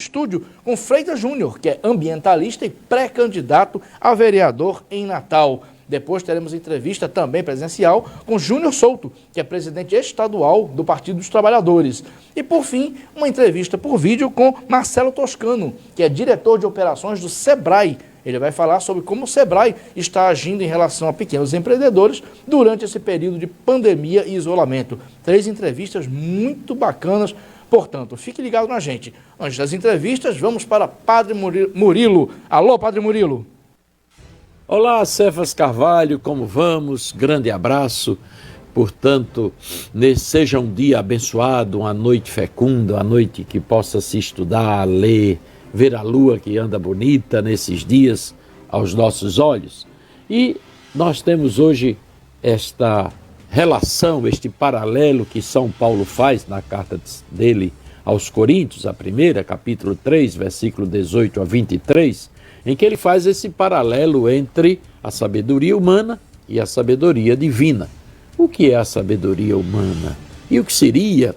Estúdio com Freitas Júnior, que é ambientalista e pré-candidato a vereador em Natal. Depois teremos entrevista também presencial com Júnior Souto, que é presidente estadual do Partido dos Trabalhadores. E por fim, uma entrevista por vídeo com Marcelo Toscano, que é diretor de operações do Sebrae. Ele vai falar sobre como o Sebrae está agindo em relação a pequenos empreendedores durante esse período de pandemia e isolamento. 3 entrevistas muito bacanas. Portanto, fique ligado na gente. Antes das entrevistas, vamos para Padre Murilo. Alô, Padre Murilo. Olá, Cefas Carvalho, como vamos? Grande abraço. Portanto, seja um dia abençoado, uma noite fecunda, uma noite que possa se estudar, ler, ver a lua que anda bonita nesses dias aos nossos olhos. E nós temos hoje esta relação, este paralelo que São Paulo faz na carta dele aos Coríntios, a primeira, capítulo 3, versículo 18 a 23, em que ele faz esse paralelo entre a sabedoria humana e a sabedoria divina. O que é a sabedoria humana? E o que seria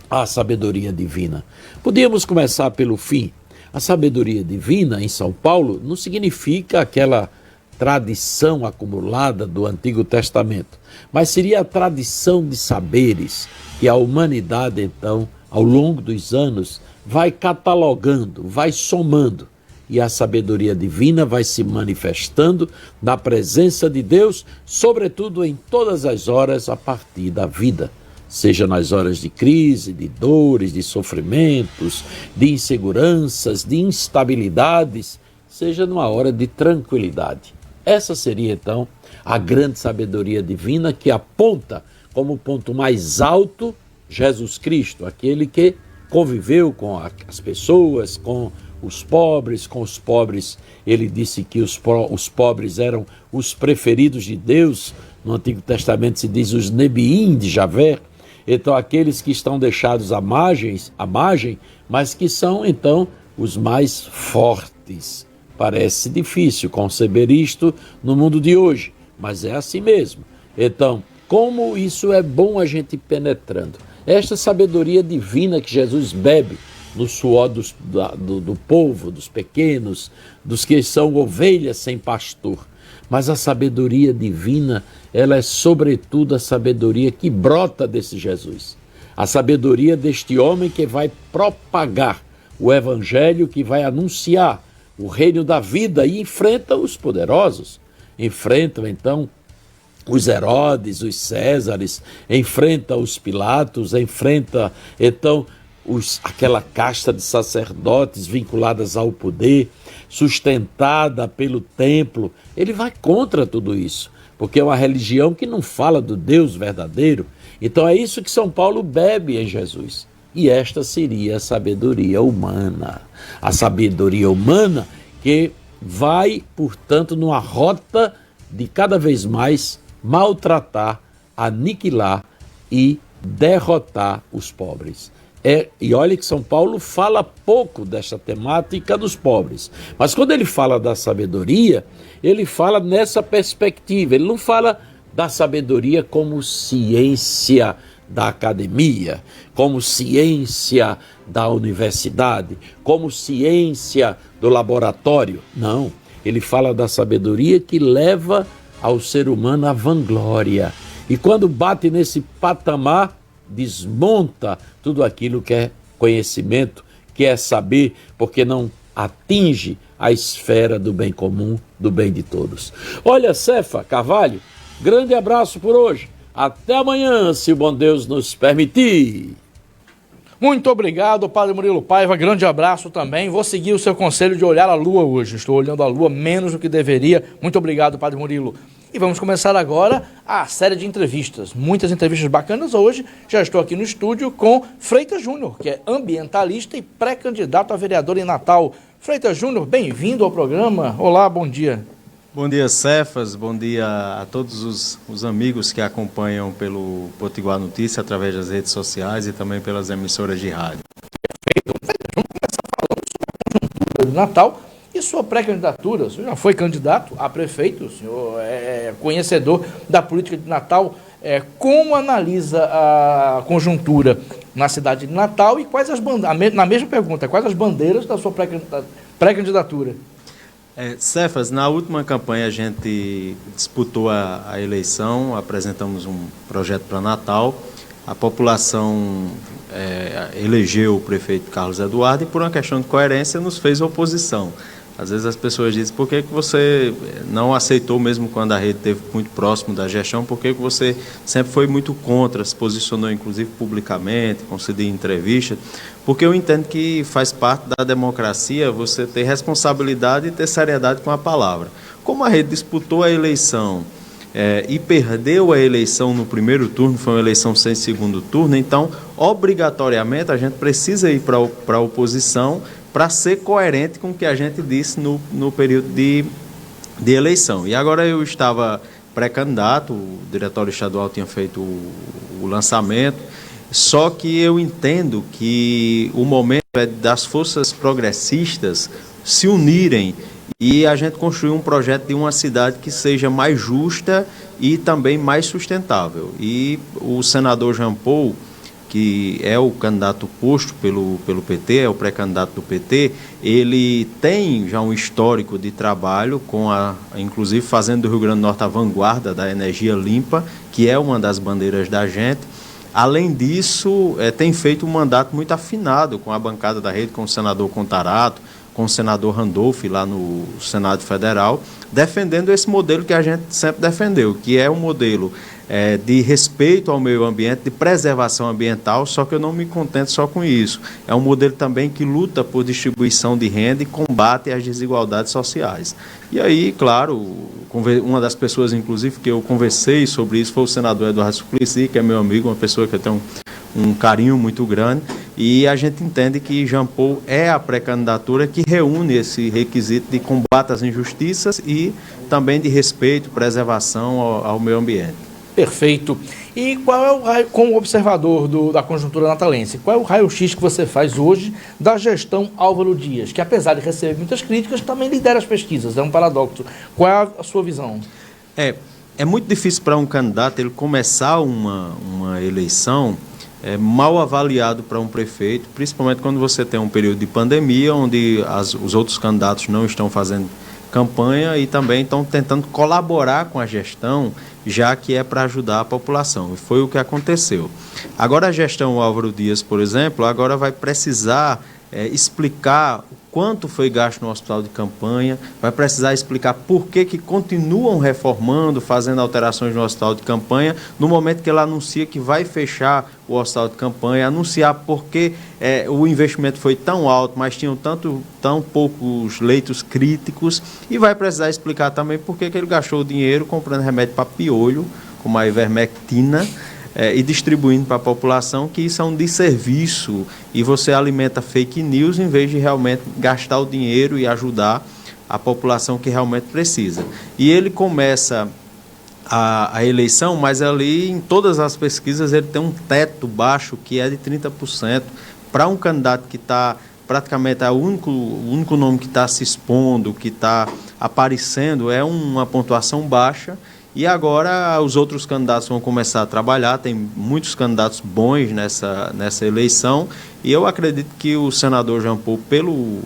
a sabedoria divina? Podíamos começar pelo fim. A sabedoria divina, em São Paulo, não significa aquela tradição acumulada do Antigo Testamento, mas seria a tradição de saberes que a humanidade, então, ao longo dos anos, vai catalogando, vai somando, e a sabedoria divina vai se manifestando na presença de Deus, sobretudo em todas as horas a partir da vida, seja nas horas de crise, de dores, de sofrimentos, de inseguranças, de instabilidades, seja numa hora de tranquilidade. Essa seria, então, a grande sabedoria divina que aponta como ponto mais alto Jesus Cristo, aquele que conviveu com as pessoas, com os pobres. Ele disse que os pobres eram os preferidos de Deus. No Antigo Testamento se diz os Nebiim de Javé. Então, aqueles que estão deixados à margem, mas que são, então, os mais fortes. Parece difícil conceber isto no mundo de hoje, mas é assim mesmo. Então, como isso é bom a gente penetrando. Esta sabedoria divina que Jesus bebe no suor do povo, dos pequenos, dos que são ovelhas sem pastor. Mas a sabedoria divina, ela é sobretudo a sabedoria que brota desse Jesus. A sabedoria deste homem que vai propagar o evangelho, que vai anunciar o reino da vida e enfrenta os poderosos, enfrentam então os Herodes, os Césares, enfrenta os Pilatos, enfrenta então aquela casta de sacerdotes vinculadas ao poder, sustentada pelo templo. Ele vai contra tudo isso, porque é uma religião que não fala do Deus verdadeiro. Então é isso que São Paulo bebe em Jesus. E esta seria a sabedoria humana. A sabedoria humana que vai, portanto, numa rota de cada vez mais maltratar, aniquilar e derrotar os pobres. E olha que São Paulo fala pouco desta temática dos pobres. Mas quando ele fala da sabedoria, ele fala nessa perspectiva. Ele não fala da sabedoria como ciência da academia, como ciência da universidade, como ciência do laboratório. Não, ele fala da sabedoria que leva ao ser humano a vanglória. E quando bate nesse patamar, desmonta tudo aquilo que é conhecimento, que é saber, porque não atinge a esfera do bem comum, do bem de todos. Olha, Cefa Carvalho, grande abraço por hoje. Até amanhã, se o bom Deus nos permitir. Muito obrigado, Padre Murilo Paiva. Grande abraço também. Vou seguir o seu conselho de olhar a lua hoje. Estou olhando a lua menos do que deveria. Muito obrigado, Padre Murilo. E vamos começar agora a série de entrevistas. Muitas entrevistas bacanas hoje. Já estou aqui no estúdio com Freitas Júnior, que é ambientalista e pré-candidato a vereador em Natal. Freitas Júnior, bem-vindo ao programa. Olá, bom dia. Bom dia, Cefas. Bom dia a todos os amigos que acompanham pelo Potiguar Notícia através das redes sociais e também pelas emissoras de rádio. Perfeito. Vamos começar falando sobre a conjuntura de Natal e sua pré-candidatura. O senhor já foi candidato a prefeito, o senhor é conhecedor da política de Natal. Como analisa a conjuntura na cidade de Natal e quais as bandeiras, na mesma pergunta, quais as bandeiras da sua pré-candidatura? Cefas, na última campanha a gente disputou a eleição, apresentamos um projeto para Natal, a população elegeu o prefeito Carlos Eduardo e por uma questão de coerência nos fez oposição. Às vezes as pessoas dizem, por que você não aceitou mesmo quando a rede esteve muito próximo da gestão, por que você sempre foi muito contra, se posicionou inclusive publicamente, concedeu entrevistas, porque eu entendo que faz parte da democracia você ter responsabilidade e ter seriedade com a palavra. Como a rede disputou a eleição e perdeu a eleição no primeiro turno, foi uma eleição sem segundo turno, então obrigatoriamente a gente precisa ir para a oposição para ser coerente com o que a gente disse no período de eleição. E agora eu estava pré-candidato, o diretório estadual tinha feito o lançamento, só que eu entendo que o momento é das forças progressistas se unirem e a gente construir um projeto de uma cidade que seja mais justa e também mais sustentável. E o senador Jean Paul, que é o candidato posto pelo PT, é o pré-candidato do PT, ele tem já um histórico de trabalho, inclusive fazendo do Rio Grande do Norte a vanguarda da energia limpa, que é uma das bandeiras da gente. Além disso, tem feito um mandato muito afinado com a bancada da rede, com o senador Contarato, com o senador Randolph lá no Senado Federal, defendendo esse modelo que a gente sempre defendeu, que é um modelo de respeito ao meio ambiente, de preservação ambiental, só que eu não me contento só com isso. É um modelo também que luta por distribuição de renda e combate as desigualdades sociais. E aí, claro, uma das pessoas, inclusive, que eu conversei sobre isso foi o senador Eduardo Suplicy, que é meu amigo, uma pessoa que eu tenho um carinho muito grande, e a gente entende que Jean Paul é a pré-candidatura que reúne esse requisito de combate às injustiças e também de respeito, preservação ao meio ambiente. Perfeito. E qual é o raio, como observador da conjuntura natalense, qual é o raio-x que você faz hoje da gestão Álvaro Dias, que apesar de receber muitas críticas, também lidera as pesquisas, é um paradoxo. Qual é a sua visão? É muito difícil para um candidato ele começar uma eleição mal avaliado para um prefeito, principalmente quando você tem um período de pandemia, onde os outros candidatos não estão fazendo campanha e também estão tentando colaborar com a gestão, já que é para ajudar a população. E foi o que aconteceu. Agora a gestão Álvaro Dias, por exemplo, agora vai precisar explicar o quanto foi gasto no hospital de campanha, vai precisar explicar por que continuam reformando, fazendo alterações no hospital de campanha, no momento que ela anuncia que vai fechar o hospital de campanha, anunciar por que o investimento foi tão alto, mas tinham tão poucos leitos críticos, e vai precisar explicar também por que ele gastou o dinheiro comprando remédio para piolho, como a ivermectina, e distribuindo para a população, que isso é um desserviço e você alimenta fake news em vez de realmente gastar o dinheiro e ajudar a população que realmente precisa. E ele começa a eleição, mas ali em todas as pesquisas ele tem um teto baixo que é de 30%. Para um candidato que está praticamente o único nome que está se expondo, que está aparecendo, é uma pontuação baixa. E agora os outros candidatos vão começar a trabalhar, tem muitos candidatos bons nessa eleição, e eu acredito que o senador Jean Paul,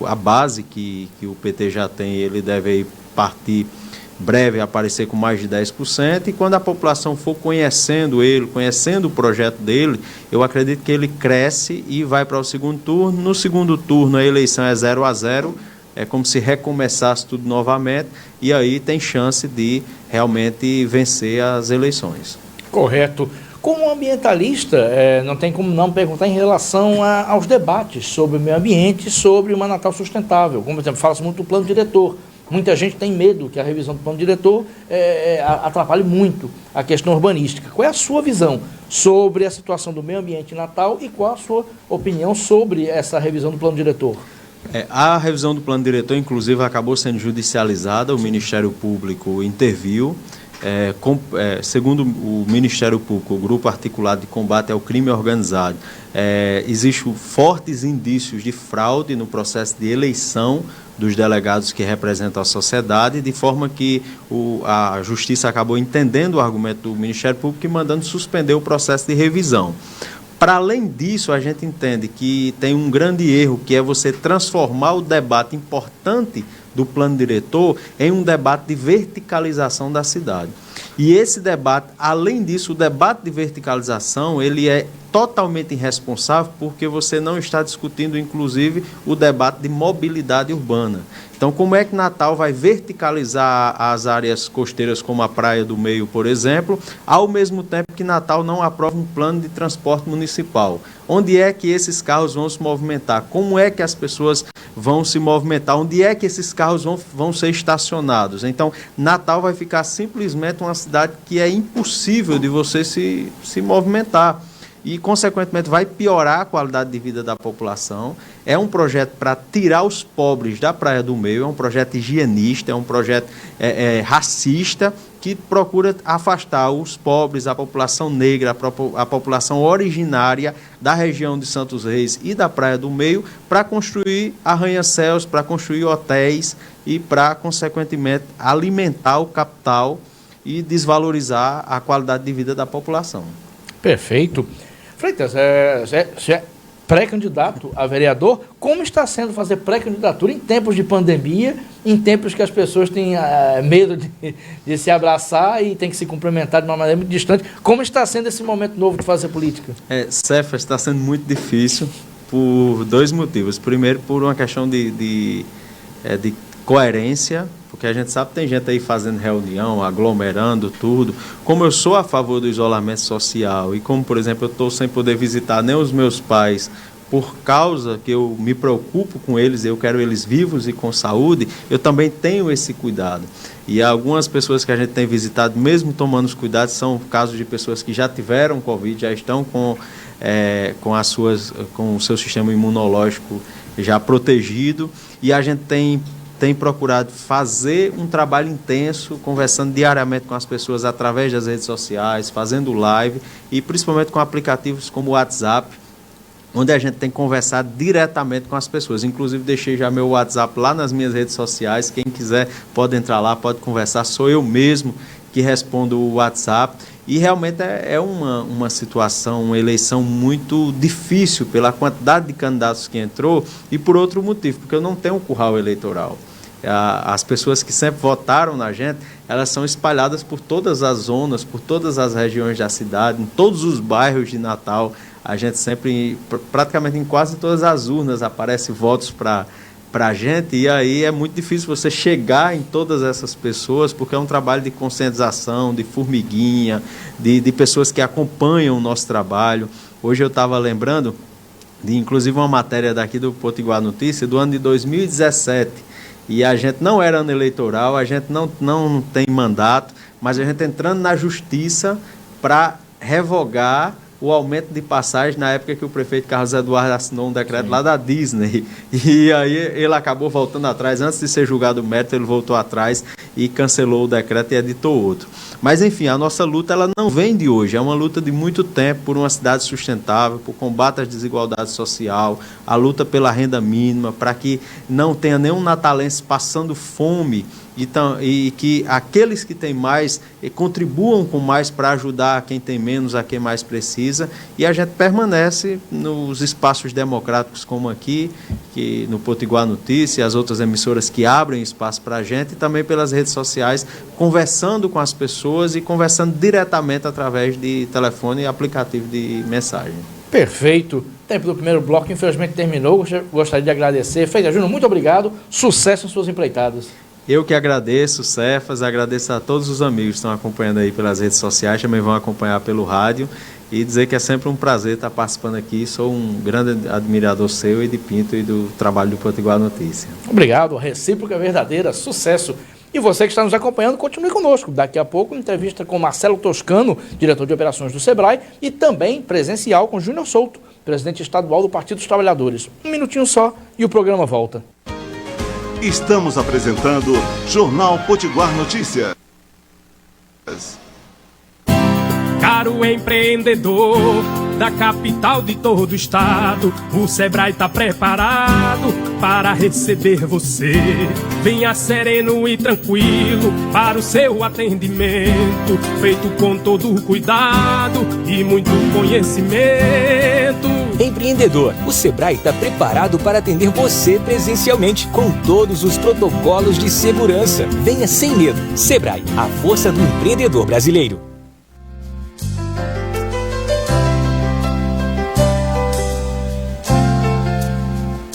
a base que o PT já tem, ele deve partir breve, aparecer com mais de 10%, e quando a população for conhecendo ele, conhecendo o projeto dele, eu acredito que ele cresce e vai para o segundo turno. No segundo turno a eleição é 0-0, é como se recomeçasse tudo novamente, e aí tem chance de realmente vencer as eleições. Correto. Como ambientalista, não tem como não perguntar em relação aos debates sobre o meio ambiente, sobre uma Natal sustentável. Como, por exemplo, fala-se muito do plano diretor. Muita gente tem medo que a revisão do plano diretor atrapalhe muito a questão urbanística. Qual é a sua visão sobre a situação do meio ambiente em Natal e qual a sua opinião sobre essa revisão do plano diretor? A revisão do plano diretor, inclusive, acabou sendo judicializada, o Ministério Público interviu. Segundo o Ministério Público, o Grupo Articulado de Combate ao Crime Organizado, existem fortes indícios de fraude no processo de eleição dos delegados que representam a sociedade, de forma que a Justiça acabou entendendo o argumento do Ministério Público e mandando suspender o processo de revisão. Para além disso, a gente entende que tem um grande erro, que é você transformar o debate importante do plano diretor em um debate de verticalização da cidade. E esse debate, além disso, o debate de verticalização, ele é totalmente irresponsável porque você não está discutindo, inclusive, o debate de mobilidade urbana. Então, como é que Natal vai verticalizar as áreas costeiras como a Praia do Meio, por exemplo, ao mesmo tempo que Natal não aprova um plano de transporte municipal? Onde é que esses carros vão se movimentar? Como é que as pessoas vão se movimentar? Onde é que esses carros vão ser estacionados? Então, Natal vai ficar simplesmente uma cidade que é impossível de você se movimentar. E, consequentemente, vai piorar a qualidade de vida da população. É um projeto para tirar os pobres da Praia do Meio, é um projeto higienista, é um projeto racista, que procura afastar os pobres, a população negra, a população originária da região de Santos Reis e da Praia do Meio, para construir arranha-céus, para construir hotéis e para, consequentemente, alimentar o capital e desvalorizar a qualidade de vida da população. Perfeito. Freitas, você é pré-candidato a vereador. Como está sendo fazer pré-candidatura em tempos de pandemia, em tempos que as pessoas têm medo de se abraçar e tem que se cumprimentar de uma maneira muito distante? Como está sendo esse momento novo de fazer política? Cefas, está sendo muito difícil por dois motivos. Primeiro, por uma questão de coerência, porque a gente sabe que tem gente aí fazendo reunião, aglomerando tudo. Como eu sou a favor do isolamento social e como, por exemplo, eu estou sem poder visitar nem os meus pais por causa que eu me preocupo com eles, eu quero eles vivos e com saúde, eu também tenho esse cuidado. E algumas pessoas que a gente tem visitado, mesmo tomando os cuidados, são casos de pessoas que já tiveram Covid, já estão com o seu sistema imunológico já protegido, e a gente tem procurado fazer um trabalho intenso, conversando diariamente com as pessoas através das redes sociais, fazendo live e principalmente com aplicativos como o WhatsApp, onde a gente tem conversado diretamente com as pessoas. Inclusive, deixei já meu WhatsApp lá nas minhas redes sociais. Quem quiser pode entrar lá, pode conversar. Sou eu mesmo que respondo o WhatsApp. E realmente é uma situação, uma eleição muito difícil pela quantidade de candidatos que entrou e por outro motivo, porque eu não tenho um curral eleitoral. As pessoas que sempre votaram na gente, elas são espalhadas por todas as zonas, por todas as regiões da cidade, em todos os bairros de Natal. A gente sempre, praticamente em quase todas as urnas, aparece votos para a gente, e aí é muito difícil você chegar em todas essas pessoas, porque é um trabalho de conscientização, de formiguinha, de pessoas que acompanham o nosso trabalho. Hoje eu estava lembrando de, inclusive, uma matéria daqui do Potiguar Notícia, do ano de 2017, e a gente não era ano eleitoral, a gente não tem mandato, mas a gente entrando na justiça para revogar o aumento de passagem na época que o prefeito Carlos Eduardo assinou um decreto lá da Disney. E aí ele acabou voltando atrás, antes de ser julgado o mérito, ele voltou atrás e cancelou o decreto e editou outro. Mas enfim, a nossa luta ela não vem de hoje, é uma luta de muito tempo por uma cidade sustentável, por combate à desigualdade social, a luta pela renda mínima, para que não tenha nenhum natalense passando fome, e que aqueles que têm mais contribuam com mais para ajudar a quem tem menos, a quem mais precisa, e a gente permanece nos espaços democráticos como aqui, que no Potiguar Notícia, as outras emissoras que abrem espaço para a gente, e também pelas redes sociais, conversando com as pessoas e conversando diretamente através de telefone e aplicativo de mensagem. Perfeito. O tempo do primeiro bloco, infelizmente, terminou. Gostaria de agradecer. Freitas Júnior, muito obrigado. Sucesso em suas empreitadas. Eu que agradeço, Cefas, agradeço a todos os amigos que estão acompanhando aí pelas redes sociais, também vão acompanhar pelo rádio, e dizer que é sempre um prazer estar participando aqui. Sou um grande admirador seu e de Pinto e do trabalho do Potiguar Notícia. Obrigado, a recíproca é verdadeira, sucesso. E você que está nos acompanhando, continue conosco. Daqui a pouco, entrevista com Marcelo Toscano, diretor de operações do Sebrae, e também presencial com Júnior Souto, presidente estadual do Partido dos Trabalhadores. Um minutinho só e o programa volta. Estamos apresentando Jornal Potiguar Notícias. Caro empreendedor, da capital de todo o estado. O Sebrae tá preparado para receber você. Venha sereno e tranquilo para o seu atendimento, feito com todo cuidado e muito conhecimento. Empreendedor, o Sebrae está preparado para atender você presencialmente, com todos os protocolos de segurança. Venha sem medo. Sebrae, a força do empreendedor brasileiro.